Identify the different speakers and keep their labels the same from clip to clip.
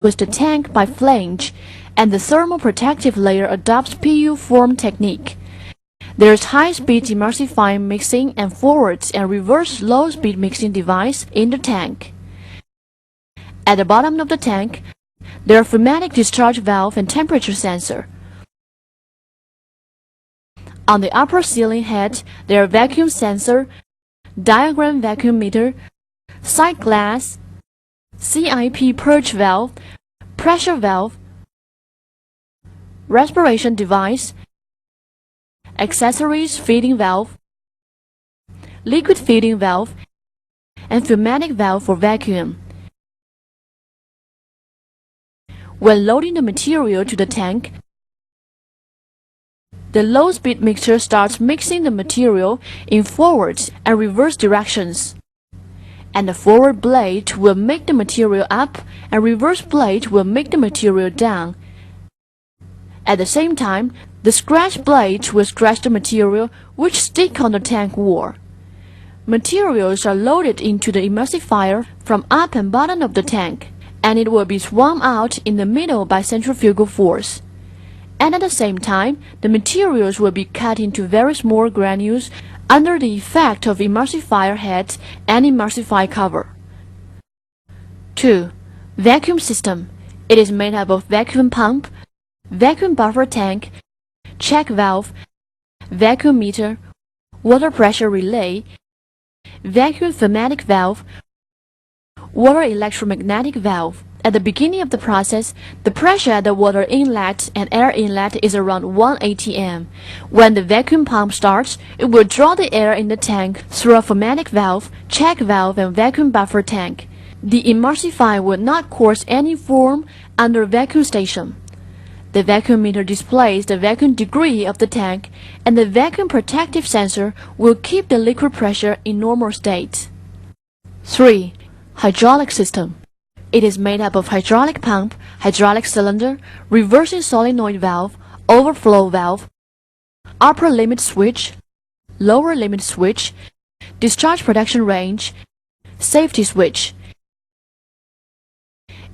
Speaker 1: with the tank by flange, and the thermal protective layer adopts PU form technique. There is high-speed emulsifying mixing and forward and reverse low-speed mixing device in the tank. At the bottom of the tank, there are pneumatic discharge valve and temperature sensor. On the upper ceiling head, there are vacuum sensor, diagram vacuum meter, sight glass, CIP purge valve, pressure valve, respiration device, accessories feeding valve, liquid feeding valve, and pneumatic valve for vacuum. When loading the material to the tank, the low-speed mixer starts mixing the material in forward and reverse directions, and the forward blade will make the material up and reverse blade will make the material down. At the same time, the scratch blade will scratch the material which stick on the tank wall. Materials are loaded into the emulsifier from up and bottom of the tank, and it will be swung out in the middle by centrifugal force. And at the same time, the materials will be cut into very small granules under the effect of emulsifier head and emulsifier cover. 2. Vacuum system. It is made up of vacuum pump, vacuum buffer tank, check valve, vacuum meter, water pressure relay, vacuum pneumatic valve, water electromagnetic valve. At the beginning of the process, the pressure at the water inlet and air inlet is around 1 atm. When the vacuum pump starts, it will draw the air in the tank through a pneumatic valve, check valve, and vacuum buffer tank. The emulsifier will not cause any foam under vacuum station. The vacuum meter displays the vacuum degree of the tank, and the vacuum protective sensor will keep the liquid pressure in normal state. 3. Hydraulic system. It is made up of hydraulic pump, hydraulic cylinder, reversing solenoid valve, overflow valve, upper limit switch, lower limit switch, discharge protection range, safety switch.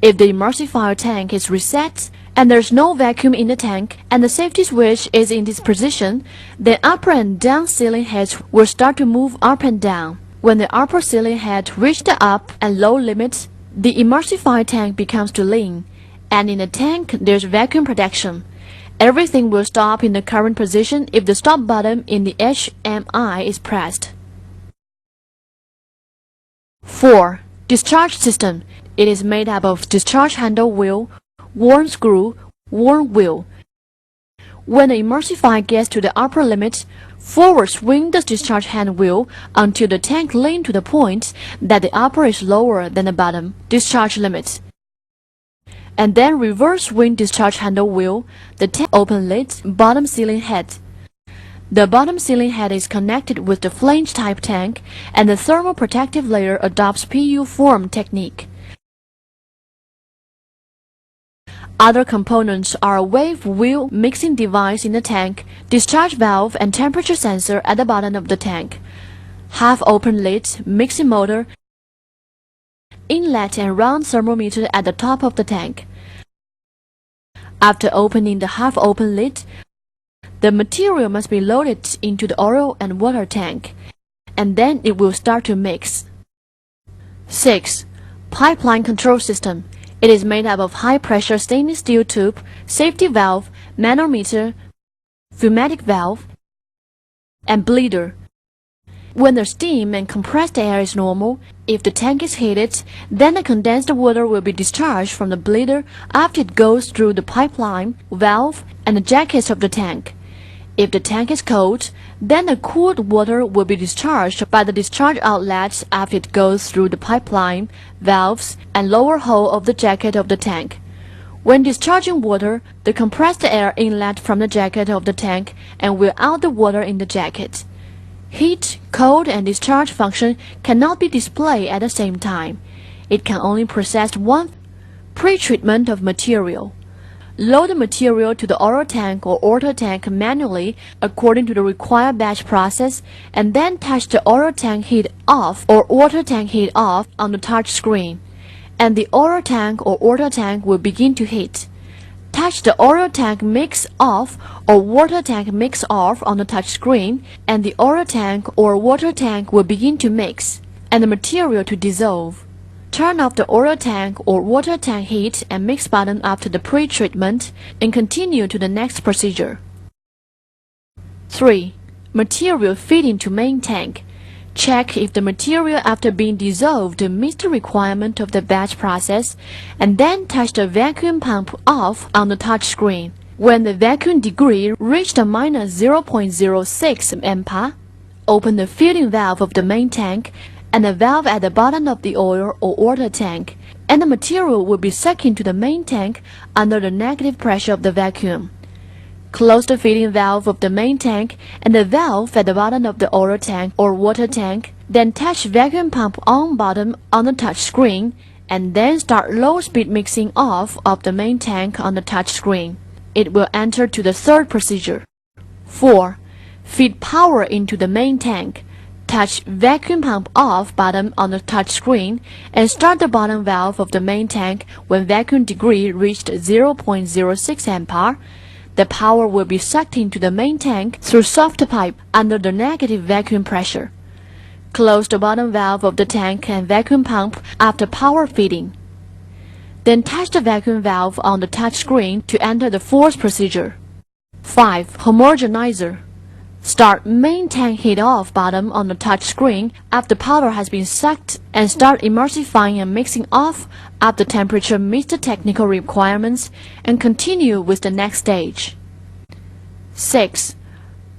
Speaker 1: If the emulsifier tank is reset and there's no vacuum in the tank and the safety switch is in this position, then upper and down ceiling heads will start to move up and down. When the upper ceiling head reaches the up and low limits, the emulsifier tank becomes too lean, and in the tank there's vacuum protection. Everything will stop in the current position if the stop button in the HMI is pressed. 4. Discharge system. It is made up of discharge handle wheel, worn screw, worn wheel. When the emulsifier gets to the upper limit, forward swing the discharge hand wheel until the tank leans to the point that the upper is lower than the bottom discharge limit. And then reverse swing discharge handle wheel, the tank open lid, bottom ceiling head. The bottom ceiling head is connected with the flange type tank, and the thermal protective layer adopts PU form technique. Other components are a wave wheel mixing device in the tank, discharge valve and temperature sensor at the bottom of the tank, half-open lid, mixing motor, inlet and round thermometer at the top of the tank. After opening the half-open lid, the material must be loaded into the oil and water tank, and then it will start to mix. 6. Pipeline control system. It is made up of high-pressure stainless steel tube, safety valve, manometer, pneumatic valve, and bleeder. When the steam and compressed air is normal, if the tank is heated, then the condensed water will be discharged from the bleeder after it goes through the pipeline, valve, and the jackets of the tank. If the tank is cold, then the cooled water will be discharged by the discharge outlet after it goes through the pipeline, valves, and lower hole of the jacket of the tank. When discharging water, the compressed air inlet from the jacket of the tank and will out the water in the jacket. Heat, cold, and discharge function cannot be displayed at the same time. It can only process one pre-treatment of material. Load the material to the oil tank or water tank manually according to the required batch process, and then touch the oil tank heat off or water tank heat off on the touch screen. and the oil tank or water tank will begin to heat. Touch the oil tank mix off or water tank mix off on the touch screen, and the oil tank or water tank will begin to mix, and the material to dissolve. Turn off the oil tank or water tank heat and mix button after the pre-treatment, and continue to the next procedure. 3. Material feeding to main tank. Check if the material after being dissolved meets the requirement of the batch process, and then touch the vacuum pump off on the touch screen. When the vacuum degree reached minus 0.06 MPa, open the filling valve of the main tank and the valve at the bottom of the oil or water tank, and the material will be sucked into the main tank under the negative pressure of the vacuum. Close the filling valve of the main tank and the valve at the bottom of the oil tank or water tank, then touch vacuum pump on bottom on the touch screen, and then start low-speed mixing off of the main tank on the touch screen. It will enter to the third procedure. 4. Feed power into the main tank. Touch vacuum pump off button on the touch screen and start the bottom valve of the main tank when vacuum degree reached 0.06 MPa. The power will be sucked into the main tank through soft pipe under the negative vacuum pressure. Close the bottom valve of the tank and vacuum pump after power feeding. Then touch the vacuum valve on the touch screen to enter the fourth procedure. 5. Homogenizer. Start main tank heat off bottom on the touch screen after powder has been sucked, and start emulsifying and mixing off after temperature meets the technical requirements, and continue with the next stage. 6.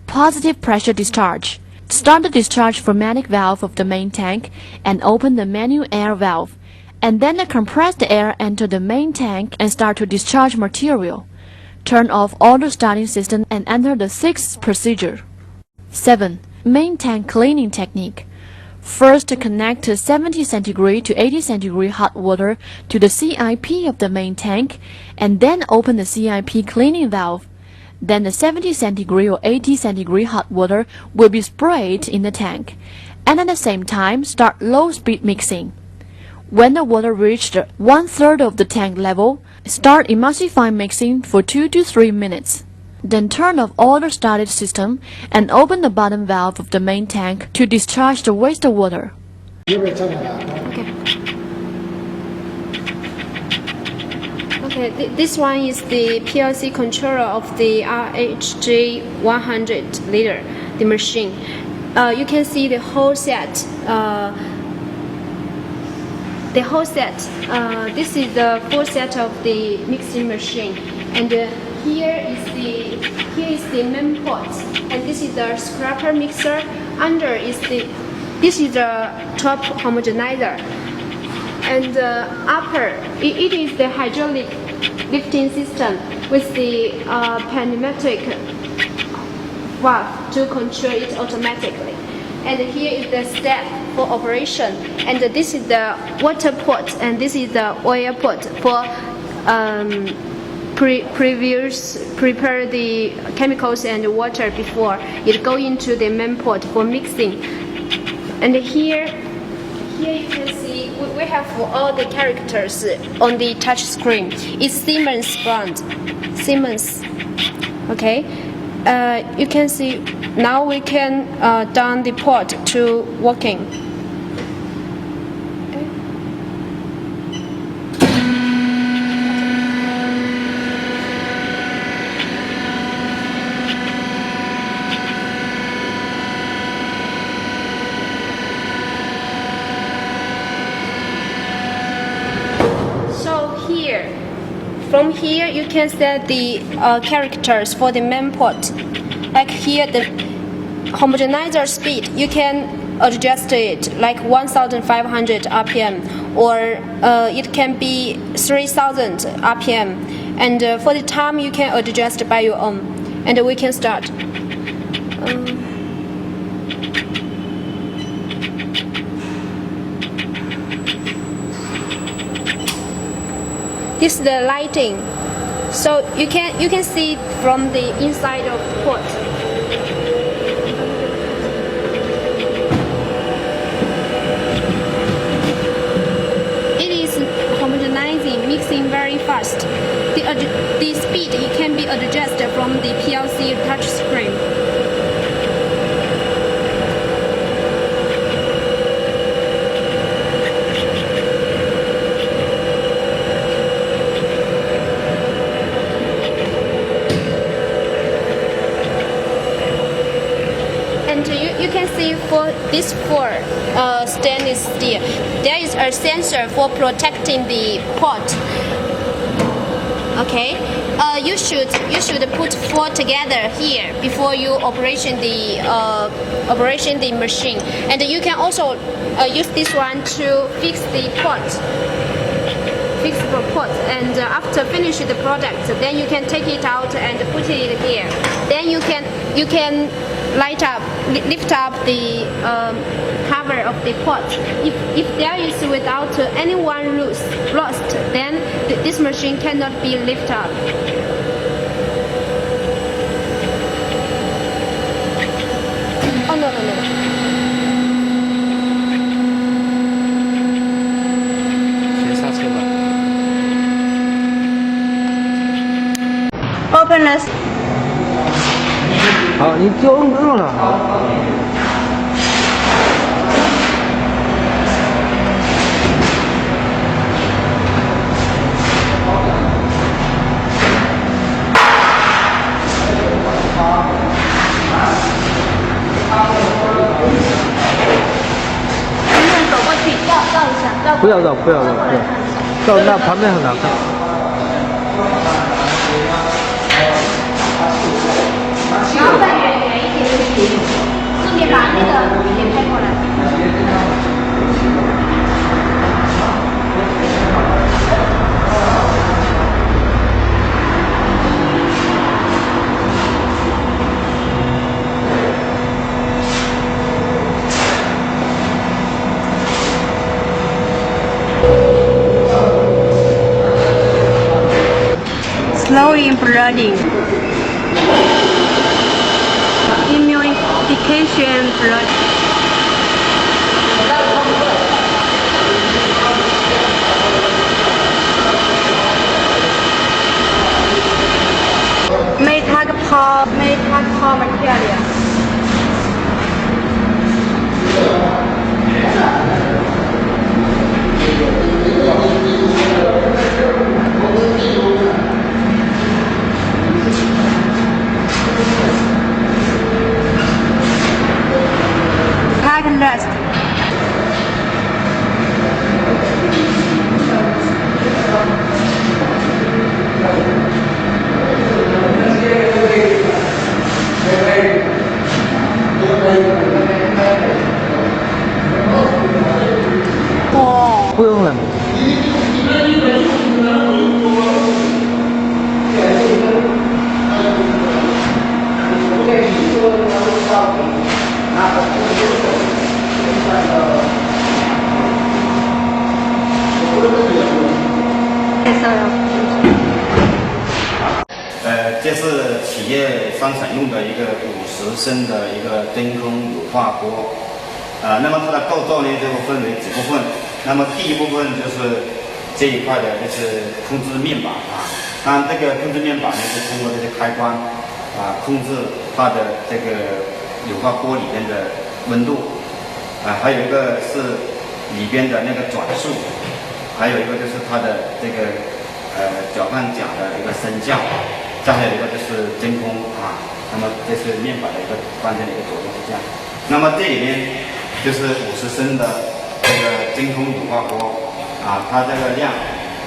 Speaker 1: Positive pressure discharge. Start the discharge pneumatic valve of the main tank and open the manual air valve, and then the compressed air enter the main tank and start to discharge material. Turn off all the starting system and enter the sixth procedure. 7. Main tank cleaning technique. First, connect 70 centigrade to 80 centigrade hot water to the CIP of the main tank, and then open the CIP cleaning valve. Then the 70 centigrade or 80 centigrade hot water will be sprayed in the tank, and at the same time start low-speed mixing. When the water reached 1/3 of the tank level, start emulsifying mixing for 2 to 3 minutes. Then turn off all the started system and open the bottom valve of the main tank to discharge the wastewater.
Speaker 2: Okay, this one is the PLC controller of the RHG 100 liter, the machine. You can see the whole set. This is the full set of the mixing machine, and here is the main pot, and this is the scraper mixer. This is the top homogenizer, and upper it is the hydraulic lifting system with the pneumatic valve to control it automatically. And here is the step for operation, and this is the water pot, and this is the oil pot for prepare the chemicals and water before it go into the main pot for mixing. And here you can see we have all the characters on the touch screen. It's Siemens brand, Siemens. Okay, you can see now we can down the pot to working. From here, you can set the characters for the main pot. Like here, the homogenizer speed, you can adjust it like 1,500 RPM, or it can be 3,000 RPM. And for the time, you can adjust by your own. And we can start. This is the lighting, so you can see from the inside of the pot. It is the speed it can be adjusted from the PLC touch screen. And you can see for this four stainless steel, there is a sensor for protecting the pot. Okay, you should put four together here before you operation the machine, and you can also use this one to fix the pot. And after finish the product, then you can take it out and put it here. Then you can lift up the cover of the pot. If there is without anyone lost, then this machine cannot be lifted up. Oh no. Open this.
Speaker 3: 好，你就摁了。
Speaker 2: 走过去绕一下，
Speaker 3: 不要绕，绕那旁边很难看。
Speaker 2: 然后再远一点就行，顺便把那个也拍过来。Slowly blooding. Emulsification blood. Metal material. Rest.
Speaker 3: 不用了。
Speaker 4: 这是企业商场用的一个50升的一个真空乳化锅，那么它的构造呢就分为几部分。那么第一部分就是这一块的，就是控制面板啊。当然，这个控制面板呢是通过这些开关控制它的这个乳化锅里面的温度还有一个是里边的那个转速，还有一个就是它的这个搅拌桨的一个升降。再还有一个就是真空那么这是面板的一个关键的一个作用是这样。那么这里面就是50升的这个真空乳化锅它这个量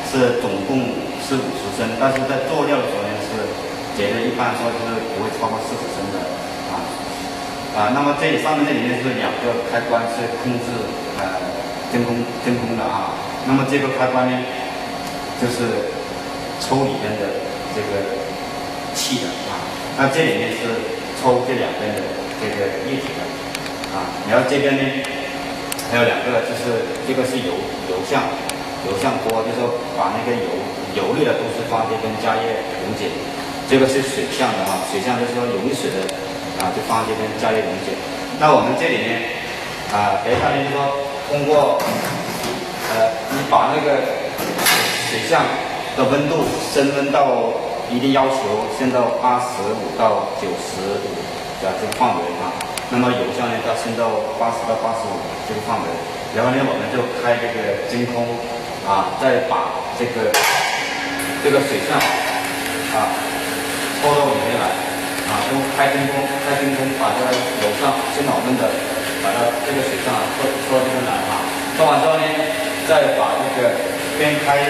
Speaker 4: 是总共是50升，但是在做料的时候呢是觉得一般说就是不会超过40升的那么这上面这里面是2个开关是控制真空的那么这个开关呢就是抽里面的这个气的那这里面是抽这两边的这个液体的然后这边呢还有2个，就是这个是油箱锅，就是说把那个油类的东西放这边加热溶解，这个是水箱的水箱就是说溶水的就放这边加热溶解。那我们这里呢等一下呢就说通过你把那个水箱的温度升温到一定要求，升到85到95的这个范围啊。那么有效呢，要升到80到85这个范围。然后呢，我们就开这个真空啊，再把这个水扇抽到里面来啊，用开真空，把这个楼上先保温的，把它这个水扇抽到这边来啊。抽完之后呢，再把这个边开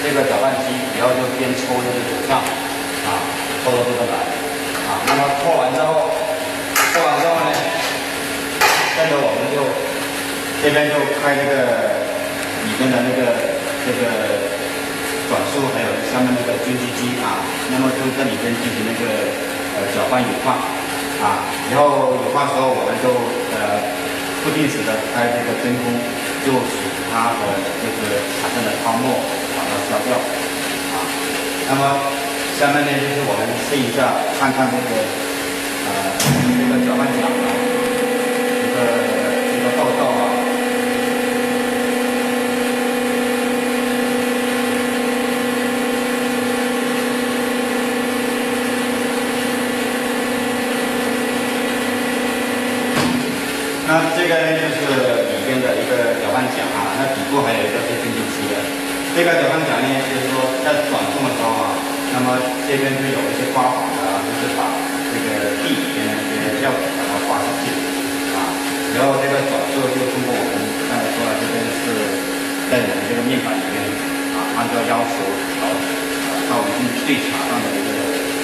Speaker 4: 这个搅拌机，然后就边抽这个水扇啊，抽到这边来啊。那么抽完之后呢，接着我们就这边就开这个里面的这个转速，还有下面那个均计机啊，那么就在里边进行那个搅拌乳化啊，然后乳化时候我们就不定时的开这个真空，就使它的这个产生的泡沫把它消掉啊。那么下面呢就是我们试一下，看看这个搅拌桨啊，一个道道啊。那这个呢就是里边的一个搅拌桨啊，那底部还有一个是均计机的。这个搅拌桨呢，就是说在转动的时候啊，那么这边就有一些刮法的啊，就是把这个地里边的这些料子把它刮出去啊，然后这个转速就通过我们刚才说了，这边是在我们这个面板里面啊，按照要求调到一定最强上的一个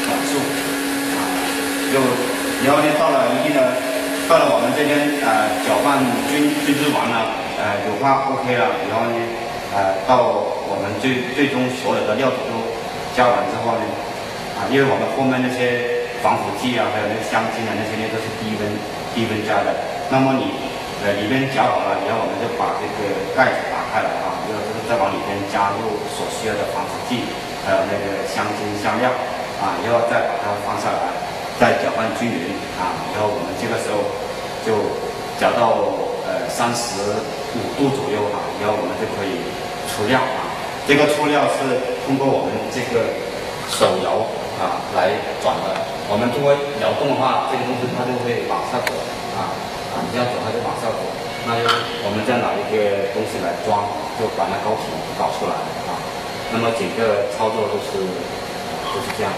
Speaker 4: 转速啊，然后呢到了我们这边搅拌均质完了，乳化 OK 了，然后呢到我们最终所有的料子都加完之后呢，因为我们后面那些防腐剂啊，还有那个香精啊那些呢都是低温加的，那么你里边搅好了，然后我们就把这个盖子打开了啊，然后再往里边加入所需要的防腐剂，还有那个香精香料啊，然后再把它放下来。再搅拌均匀啊，然后我们这个时候就搅到35度左右啊，然后我们就可以出料啊。这个出料是通过我们这个手摇来转的。我们通过摇动的话，这个东西它就会往下走你这样走它就往下走。那我们再拿一个东西来装，就把那膏体搞出来啊。那么整个操作都是这样。